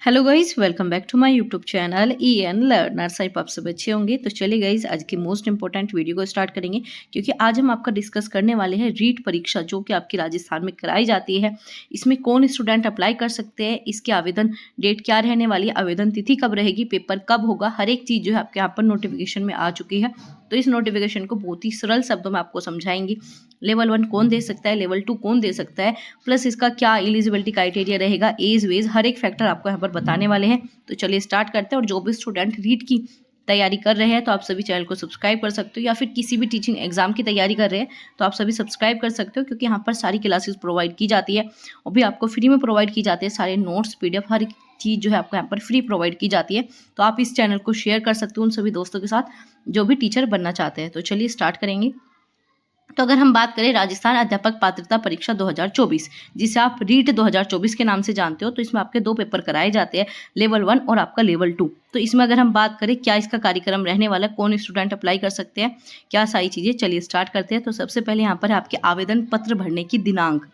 Hello guys, welcome back to my YouTube channel EN learners. I आप सब अच्छे होंगे। तो चलिए गाइज, आज की मोस्ट इंपॉर्टेंट वीडियो को स्टार्ट करेंगे, क्योंकि आज हम आपका डिस्कस करने वाले हैं रीट परीक्षा जो कि आपकी राजस्थान में कराई जाती है। इसमें कौन स्टूडेंट अप्लाई कर सकते हैं, इसकी आवेदन डेट क्या रहने वाली है, आवेदन तिथि कब रहेगी, पेपर कब होगा, हर एक चीज़ जो है आपके यहाँ पर नोटिफिकेशन में आ चुकी है। तो इस नोटिफिकेशन को बहुत ही सरल शब्दों में आपको समझाएंगे। लेवल 1 कौन दे सकता है, लेवल 2 कौन दे सकता है, प्लस इसका क्या एलिजिबिलिटी क्राइटेरिया रहेगा, एज वेज हर एक फैक्टर आपको यहाँ पर बताने वाले हैं। तो चलिए स्टार्ट करते हैं। और जो भी स्टूडेंट रीट की तैयारी कर रहे हैं तो आप सभी चैनल को सब्सक्राइब कर सकते हो, या फिर किसी भी टीचिंग एग्जाम की तैयारी कर रहे हैं तो आप सभी सब्सक्राइब कर सकते हो, क्योंकि यहाँ पर सारी क्लासेस प्रोवाइड की जाती है और भी आपको फ्री में प्रोवाइड की जाती है। सारे नोट्स PDF हर एक चीज़ जो है आपको यहाँ पर फ्री प्रोवाइड की जाती है। तो आप इस चैनल को शेयर कर सकते हो उन सभी दोस्तों के साथ जो भी टीचर बनना चाहते हैं। तो चलिए स्टार्ट करेंगे। तो अगर हम बात करें राजस्थान अध्यापक पात्रता परीक्षा 2024, जिसे आप रीट 2024 के नाम से जानते हो, तो इसमें आपके दो पेपर कराए जाते हैं, लेवल 1 और आपका लेवल 2। तो इसमें अगर हम बात करें क्या इसका कार्यक्रम रहने वाला है, कौन स्टूडेंट अप्लाई कर सकते हैं, क्या सारी चीज़ें, चलिए स्टार्ट करते हैं। तो सबसे पहले यहाँ पर है आपके आवेदन पत्र भरने की दिनांक।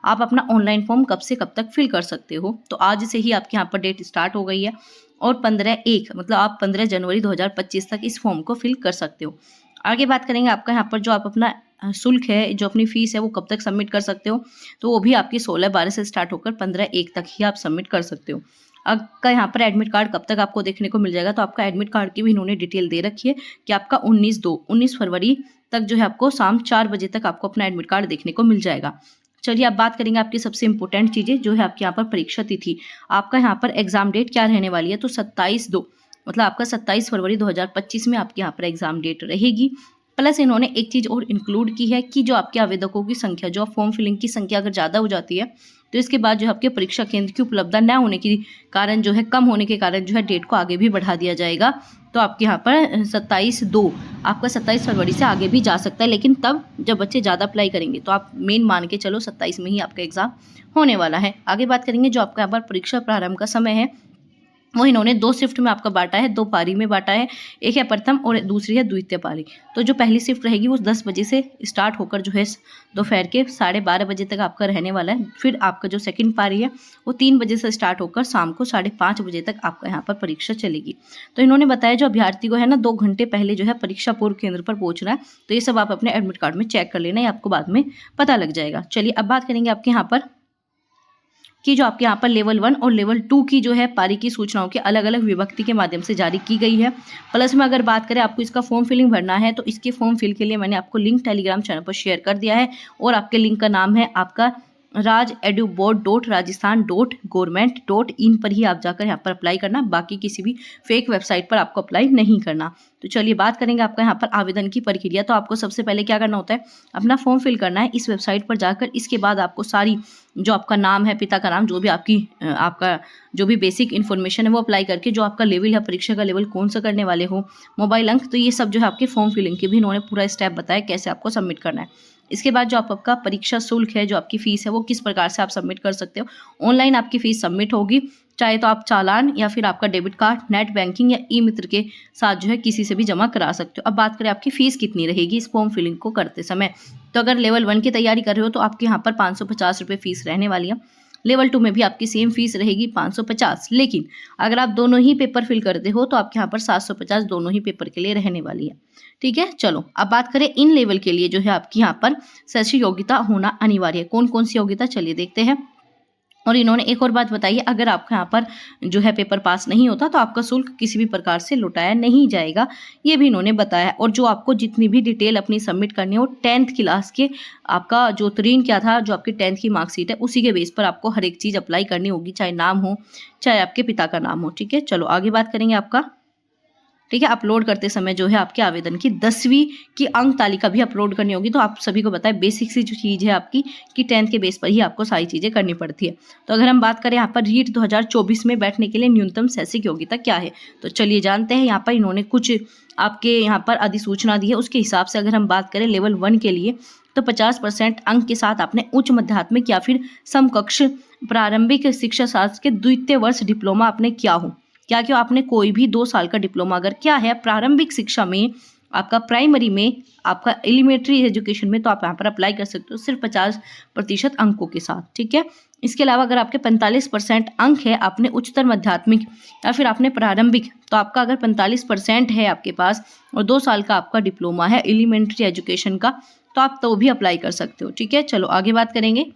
आप अपना ऑनलाइन फॉर्म कब से कब तक फिल कर सकते हो, तो आज से ही आपके यहाँ पर डेट स्टार्ट हो गई है और 15/1 मतलब आप 15 जनवरी 2025 तक इस फॉर्म को फिल कर सकते हो। आगे बात करेंगे आपका यहाँ पर जो आप अपना शुल्क है, जो अपनी फीस है, वो कब तक सबमिट कर सकते हो, तो वो भी आपकी 16/12 से स्टार्ट होकर 15/1 तक ही आप सबमिट कर सकते हो। आपका यहाँ पर एडमिट कार्ड कब तक आपको देखने को मिल जाएगा, तो आपका एडमिट कार्ड की भी इन्होंने डिटेल दे रखी है कि आपका 19 फरवरी तक जो है आपको शाम 4 बजे तक आपको अपना एडमिट कार्ड देखने को मिल जाएगा। चलिए अब बात करेंगे आपकी सबसे इंपॉर्टेंट चीज़ें जो है आपके यहाँ पर परीक्षा तिथि। आपका यहाँ पर एग्जाम डेट क्या रहने वाली है, तो 27/2 मतलब आपका 27 फरवरी 2025 में आपके यहाँ पर एग्जाम डेट रहेगी। प्लस इन्होंने एक चीज़ और इंक्लूड की है कि जो आपके आवेदकों की संख्या, जो फॉर्म फिलिंग की संख्या अगर ज़्यादा हो जाती है तो इसके बाद जो आपके परीक्षा केंद्र की उपलब्धता न होने के कारण जो है, कम होने के कारण जो है डेट को आगे भी बढ़ा दिया जाएगा। तो आपके यहाँ पर 27/2 आपका 27 फरवरी से आगे भी जा सकता है, लेकिन तब जब बच्चे ज़्यादा अप्लाई करेंगे तो आप मेन मान के चलो 27 में ही आपका एग्जाम होने वाला है। आगे बात करेंगे जो आपका यहाँ पर परीक्षा प्रारंभ का समय है, वो इन्होंने 2 शिफ्ट में आपका बांटा है, 2 पारी में बांटा है। एक है प्रथम और दूसरी है द्वितीय पारी। तो जो पहली शिफ्ट रहेगी वो 10 बजे से स्टार्ट होकर जो है दोपहर के 12:30 बजे तक आपका रहने वाला है। फिर आपका जो सेकंड पारी है वो 3 बजे से स्टार्ट होकर शाम को 5:30 बजे तक आपका यहाँ पर परीक्षा चलेगी। तो इन्होंने बताया जो अभ्यर्थी को है ना 2 घंटे पहले जो है परीक्षा पूर्व केंद्र पर पहुँचना है। तो ये सब आप अपने एडमिट कार्ड में चेक कर लेना, ये आपको बाद में पता लग जाएगा। चलिए अब बात करेंगे आपके यहाँ पर कि जो आपके यहाँ पर लेवल 1 और लेवल 2 की जो है पारी की सूचनाओं की अलग अलग विभक्ति के माध्यम से जारी की गई है। प्लस में अगर बात करें आपको इसका फॉर्म फिलिंग भरना है, तो इसके फॉर्म फिल के लिए मैंने आपको लिंक टेलीग्राम चैनल पर शेयर कर दिया है और आपके लिंक का नाम है आपका rajeduboard.rajasthan.government.in पर ही आप जाकर यहाँ पर अप्लाई करना, बाकी किसी भी फेक वेबसाइट पर आपको अप्लाई नहीं करना। तो चलिए बात करेंगे आपका यहाँ पर आवेदन की प्रक्रिया। तो आपको सबसे पहले क्या करना होता है, अपना फॉर्म फिल करना है इस वेबसाइट पर जाकर। इसके बाद आपको सारी जो आपका नाम है, पिता का नाम, जो भी आपका जो भी बेसिक इन्फॉर्मेशन है वो अप्लाई करके, जो आपका लेवल है, परीक्षा का लेवल कौन सा करने वाले हो, मोबाइल अंक, तो ये सब जो है आपके फॉर्म फिलिंग के भी इन्होंने पूरा स्टेप बताया कैसे आपको सबमिट करना है। इसके बाद जो आपका परीक्षा शुल्क है, जो आपकी फीस है, वो किस प्रकार से आप सबमिट कर सकते हो। ऑनलाइन आपकी फीस सबमिट होगी, चाहे तो आप चालान या फिर आपका डेबिट कार्ड, नेट बैंकिंग या ई मित्र के साथ जो है किसी से भी जमा करा सकते हो। अब बात करें आपकी फीस कितनी रहेगी इस फॉर्म फिलिंग को करते समय, तो अगर लेवल 1 की तैयारी कर रहे हो तो आपके यहाँ पर 550 रुपये फीस रहने वाली है। लेवल 2 में भी आपकी सेम फीस रहेगी 550, लेकिन अगर आप दोनों ही पेपर फिल करते हो तो आपके यहाँ पर 750 दोनों ही पेपर के लिए रहने वाली है। ठीक है, चलो अब बात करें इन लेवल के लिए जो है आपकी यहाँ पर शैक्षिक योग्यता होना अनिवार्य है। कौन कौन सी योग्यता, चलिए देखते हैं। और इन्होंने एक और बात बताई है, अगर आपका यहाँ पर जो है पेपर पास नहीं होता तो आपका शुल्क किसी भी प्रकार से लौटाया नहीं जाएगा, ये भी इन्होंने बताया। और जो आपको जितनी भी डिटेल अपनी सबमिट करनी है वो 10th क्लास के आपका जो उत्तीर्ण क्या था, जो आपकी 10th की मार्कशीट है, उसी के बेस पर आपको हर एक चीज़ अप्लाई करनी होगी, चाहे नाम हो, चाहे आपके पिता का नाम हो। ठीक है, चलो आगे बात करेंगे आपका। ठीक है, अपलोड करते समय जो है आपके आवेदन की 10वीं की अंक तालिका भी अपलोड करनी होगी। तो आप सभी को पता है बेसिक सी जो चीज़ है आपकी कि 10th के बेस पर ही आपको सारी चीज़ें करनी पड़ती है। तो अगर हम बात करें यहाँ पर रीट 2024 में बैठने के लिए न्यूनतम शैक्षिक योग्यता क्या है, तो चलिए जानते हैं। यहाँ पर इन्होंने कुछ आपके यहाँ पर अधिसूचना दी है, उसके हिसाब से अगर हम बात करें लेवल 1 के लिए तो 50% अंक के साथ आपने उच्च माध्यमिक या फिर समकक्ष प्रारंभिक शिक्षा शास्त्र के द्वितीय वर्ष डिप्लोमा आपने किया हो। क्या आपने कोई भी 2 साल का डिप्लोमा अगर क्या है प्रारंभिक शिक्षा में आपका प्राइमरी में, आपका एलिमेंट्री एजुकेशन में, तो आप यहाँ पर अप्लाई कर सकते हो सिर्फ 50% अंकों के साथ, ठीक है। इसके अलावा अगर आपके 45% अंक है, आपने उच्चतर माध्यमिक या फिर आपने प्रारंभिक, तो आपका अगर 45% है आपके पास और 2 साल का आपका डिप्लोमा है एलिमेंट्री एजुकेशन का, तो आप तो भी अप्लाई कर सकते हो, ठीक है। चलो आगे बात करेंगे।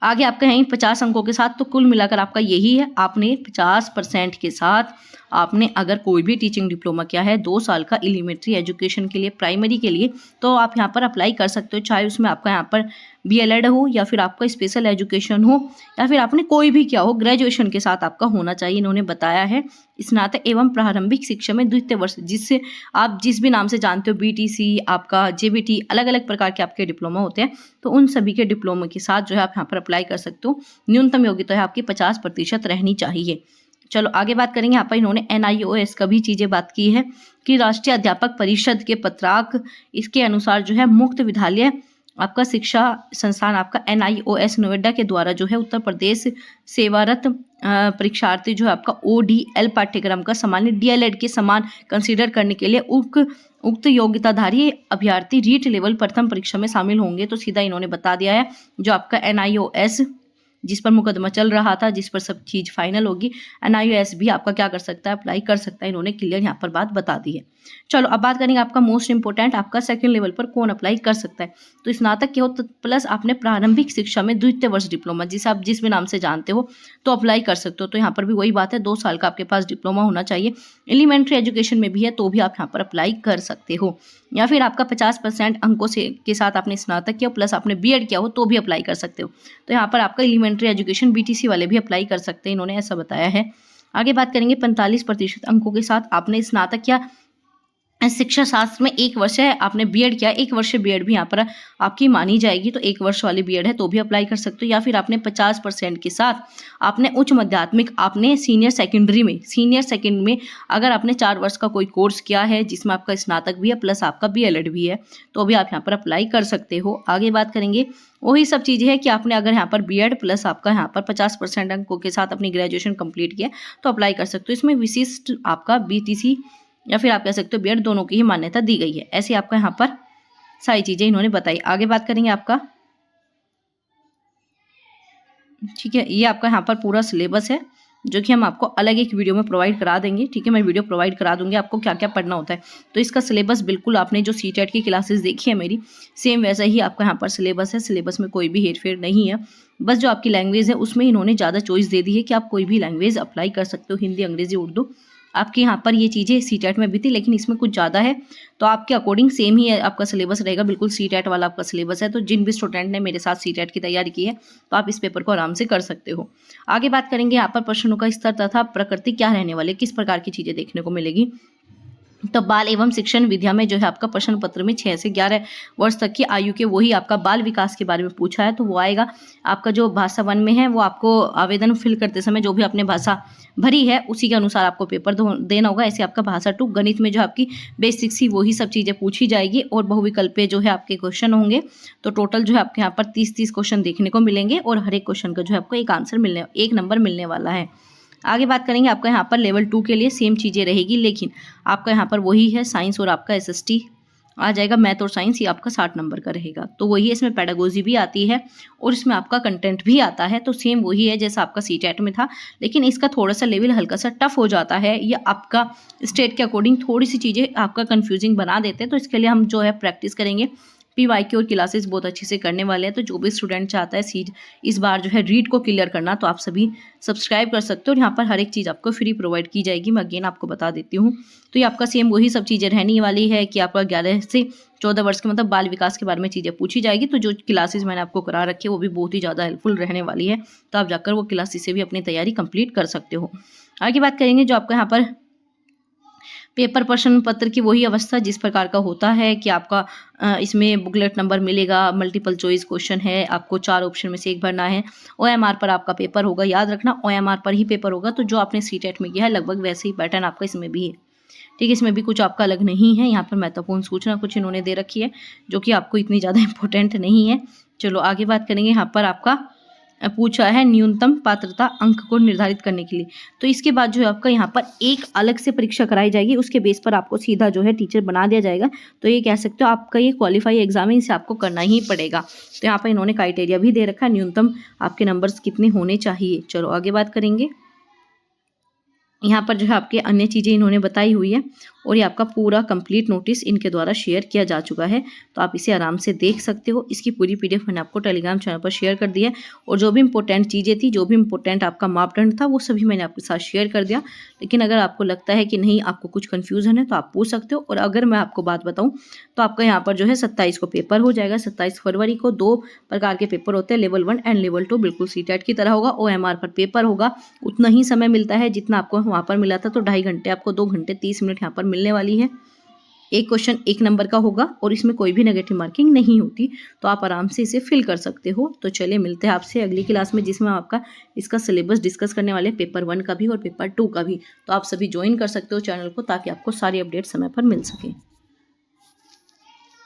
आगे आपका है 50 अंकों के साथ, तो कुल मिलाकर आपका यही है, आपने 50% के साथ आपने अगर कोई भी टीचिंग डिप्लोमा किया है 2 साल का एलिमेंट्री एजुकेशन के लिए, प्राइमरी के लिए, तो आप यहाँ पर अप्लाई कर सकते हो, चाहे उसमें आपका यहाँ पर BLED हो या फिर आपका स्पेशल एजुकेशन हो या फिर आपने कोई भी किया हो, ग्रेजुएशन के साथ आपका होना चाहिए। इन्होंने बताया है स्नातक एवं प्रारंभिक शिक्षा में द्वितीय वर्ष, जिससे आप जिस भी नाम से जानते हो, BTC, आपका JBT, अलग अलग प्रकार के आपके डिप्लोमा होते हैं, तो उन सभी के डिप्लोमा के साथ जो है आप यहाँ पर अप्लाई कर सकते हो। न्यूनतम योग्यता है आपकी 50% रहनी चाहिए। चलो आगे बात करेंगे। यहाँ पर इन्होंने NIOS का भी चीज़ें बात की है कि राष्ट्रीय अध्यापक परिषद के पत्राक इसके अनुसार जो है मुक्त विद्यालय आपका शिक्षा संस्थान आपका NIOS नोएडा के द्वारा जो है उत्तर प्रदेश सेवारत परीक्षार्थी जो है आपका ODL पाठ्यक्रम का सामान्य DLED के समान कंसीडर करने के लिए उक्त योग्यताधारी अभ्यर्थी रीट लेवल प्रथम परीक्षा में शामिल होंगे। तो सीधा इन्होंने बता दिया है, जो आपका NIOS जिस पर मुकदमा चल रहा था, जिस पर सब चीज़ फाइनल होगी, NIOS भी आपका क्या कर सकता है, अप्लाई कर सकता है। इन्होंने क्लियर यहाँ पर बात बता दी है। चलो अब बात करेंगे आपका मोस्ट इंपोर्टेंट, आपका सेकंड लेवल पर कौन अप्लाई कर सकता है। तो स्नातक के हो तो प्लस आपने प्रारंभिक शिक्षा में द्वितीय वर्ष डिप्लोमा, जिसे आप जिस भी नाम से जानते हो, तो अप्लाई कर सकते हो। तो यहाँ पर भी वही बात है, 2 साल का आपके पास डिप्लोमा होना चाहिए। एलिमेंट्री एजुकेशन में भी है तो भी आप यहाँ पर अप्लाई कर सकते हो, या फिर आपका 50% अंकों से के साथ आपने स्नातक किया प्लस आपने BEd किया हो तो भी अप्लाई कर सकते हो। तो यहाँ पर आपका एलिमेंट्री एजुकेशन BTC वाले भी अप्लाई कर सकते हैं, इन्होंने ऐसा बताया है। आगे बात करेंगे 45% अंकों के साथ आपने स्नातक किया शिक्षा शास्त्र में 1 वर्ष है, आपने BEd किया, 1 वर्ष BEd भी यहाँ पर आपकी मानी जाएगी, तो 1 वर्ष वाली BEd है तो भी अप्लाई कर सकते हो। या फिर आपने 50% के साथ आपने उच्च माध्यमिक, आपने सीनियर सेकेंड में अगर आपने 4 वर्ष का कोई कोर्स किया है जिसमें आपका स्नातक भी है प्लस आपका BLED भी है, तो भी आप यहाँ पर अप्लाई कर सकते हो। आगे बात करेंगे, वही सब चीज़ें हैं कि आपने अगर यहाँ पर BEd प्लस आपका यहाँ पर 50% अंकों के साथ अपनी ग्रेजुएशन कंप्लीट किया तो अप्लाई कर सकते हो। इसमें विशिष्ट आपका BTC या फिर आप कह सकते हो BEd, दोनों की ही मान्यता दी गई है। ऐसे आपका यहाँ पर सारी चीज़ें इन्होंने बताई। आगे बात करेंगे आपका, ठीक है, ये आपका यहाँ पर पूरा सिलेबस है जो कि हम आपको अलग एक वीडियो में प्रोवाइड करा देंगे, ठीक है। मैं वीडियो प्रोवाइड करा दूंगी आपको क्या क्या पढ़ना होता है। तो इसका सिलेबस बिल्कुल आपने जो CTET की क्लासेस देखी है मेरी, सेम वैसा ही आपका यहाँ पर सिलेबस है। सिलेबस में कोई भी हेरफेर नहीं है, बस जो आपकी लैंग्वेज है उसमें इन्होंने ज़्यादा चॉइस दे दी है कि आप कोई भी लैंग्वेज अप्लाई कर सकते हो, हिंदी, अंग्रेजी, उर्दू। आपके यहाँ पर ये चीज़ें CTET में भी थी लेकिन इसमें कुछ ज़्यादा है, तो आपके अकॉर्डिंग सेम ही है आपका सिलेबस रहेगा, बिल्कुल CTET वाला आपका सिलेबस है। तो जिन भी स्टूडेंट ने मेरे साथ CTET की तैयारी की है तो आप इस पेपर को आराम से कर सकते हो। आगे बात करेंगे यहाँ पर प्रश्नों का स्तर तथा प्रकृति क्या रहने वाले, किस प्रकार की चीज़ें देखने को मिलेगी। तो बाल एवं शिक्षण विद्या में जो है आपका प्रश्न पत्र में 6 से 11 वर्ष तक की आयु के वही आपका बाल विकास के बारे में पूछा है, तो वो आएगा। आपका जो भाषा 1 में है वो आपको आवेदन फिल करते समय जो भी आपने भाषा भरी है उसी के अनुसार आपको पेपर देना होगा। ऐसे आपका भाषा 2 गणित में जो आपकी बेसिक सी वही सब चीज़ें पूछी जाएगी और बहुविकल्प पे जो है आपके क्वेश्चन होंगे। तो टोटल जो है आपके यहाँ पर 30 क्वेश्चन देखने को मिलेंगे और हर एक क्वेश्चन का जो है आपको एक नंबर मिलने वाला है। आगे बात करेंगे आपका यहाँ पर लेवल 2 के लिए सेम चीज़ें रहेगी, लेकिन आपका यहाँ पर वही है साइंस और आपका SST आ जाएगा, मैथ और साइंस, ये आपका 60 नंबर का रहेगा। तो वही है, इसमें पेडागोजी भी आती है और इसमें आपका कंटेंट भी आता है, तो सेम वही है जैसा आपका CTET में था, लेकिन इसका थोड़ा सा लेवल हल्का सा टफ हो जाता है। ये आपका स्टेट के अकॉर्डिंग थोड़ी सी चीज़ें आपका कन्फ्यूजिंग बना देते हैं, तो इसके लिए हम जो है प्रैक्टिस करेंगे। PYQ और क्लासेस बहुत अच्छे से करने वाले हैं, तो जो भी स्टूडेंट चाहता है इस बार जो है रीड को क्लियर करना, तो आप सभी सब्सक्राइब कर सकते हो और यहाँ पर हर एक चीज़ आपको फ्री प्रोवाइड की जाएगी। मैं अगेन आपको बता देती हूँ, तो ये आपका सेम वही सब चीज़ें रहने वाली है कि आपका 11 से 14 वर्ष के मतलब बाल विकास के बारे में चीज़ें पूछी जाएगी। तो जो क्लासेस मैंने आपको करा रखी है वो भी बहुत ही ज़्यादा हेल्पफुल रहने वाली है, तो आप जाकर वो क्लासेस से भी अपनी तैयारी कंप्लीट कर सकते हो। आगे बात करेंगे जो आपका यहाँ पर पेपर प्रश्न पत्र की वही अवस्था जिस प्रकार का होता है कि आपका इसमें बुकलेट नंबर मिलेगा, मल्टीपल चॉइस क्वेश्चन है, आपको 4 ऑप्शन में से एक भरना है, OMR पर आपका पेपर होगा, याद रखना OMR पर ही पेपर होगा। तो जो आपने CTET में किया है लगभग वैसे ही पैटर्न आपका इसमें भी है, ठीक है। इसमें भी कुछ आपका अलग नहीं है, यहाँ पर महत्वपूर्ण सूचना कुछ इन्होंने दे रखी है जो कि आपको इतनी ज़्यादा इंपॉर्टेंट नहीं है। चलो आगे बात करेंगे यहाँ पर आपका पूछा है न्यूनतम पात्रता अंक को निर्धारित करने के लिए। तो इसके बाद जो है आपका यहाँ पर एक अलग से परीक्षा कराई जाएगी, उसके बेस पर आपको सीधा जो है टीचर बना दिया जाएगा। तो ये कह सकते हो आपका ये क्वालिफाई एग्जाम है, इसे आपको करना ही पड़ेगा। तो यहाँ पर इन्होंने क्राइटेरिया भी दे रखा है, न्यूनतम आपके नंबर्स कितने होने चाहिए। चलो आगे बात करेंगे। यहाँ पर जो है आपके अन्य चीज़ें इन्होंने बताई हुई है और ये आपका पूरा कंप्लीट नोटिस इनके द्वारा शेयर किया जा चुका है। तो आप इसे आराम से देख सकते हो। इसकी पूरी पीडीएफ मैंने आपको टेलीग्राम चैनल पर शेयर कर दी है और जो भी इंपॉर्टेंट चीज़ें थी, जो भी इंपॉर्टेंट आपका मापदंड था, वो सभी मैंने आपके साथ शेयर कर दिया। लेकिन अगर आपको लगता है कि नहीं आपको कुछ कन्फ्यूजन है तो आप पूछ सकते हो। और अगर मैं आपको बात बताऊँ तो आपका यहाँ पर जो है 27 को पेपर हो जाएगा। 27 फरवरी को 2 प्रकार के पेपर होते हैं, लेवल 1 एंड लेवल 2, बिल्कुल सीटेट की तरह होगा। OMR पर पेपर होगा, उतना ही समय मिलता है जितना आपको वहाँ पर मिला था। तो 2.5 घंटे आपको 2 घंटे 30 मिनट यहाँ पर मिलने वाली है। एक क्वेश्चन 1 नंबर का होगा और इसमें कोई भी नेगेटिव मार्किंग नहीं होती। तो आप आराम से इसे फिल कर सकते हो। तो चलिए मिलते हैं आपसे अगली क्लास में, जिसमें हम आपका इसका सिलेबस डिस्कस करने वाले हैं, पेपर 1 का भी और पेपर 2 का भी। तो आप सभी ज्वाइन कर सकते हो चैनल को, ताकि आपको सारी अपडेट समय पर मिल सके।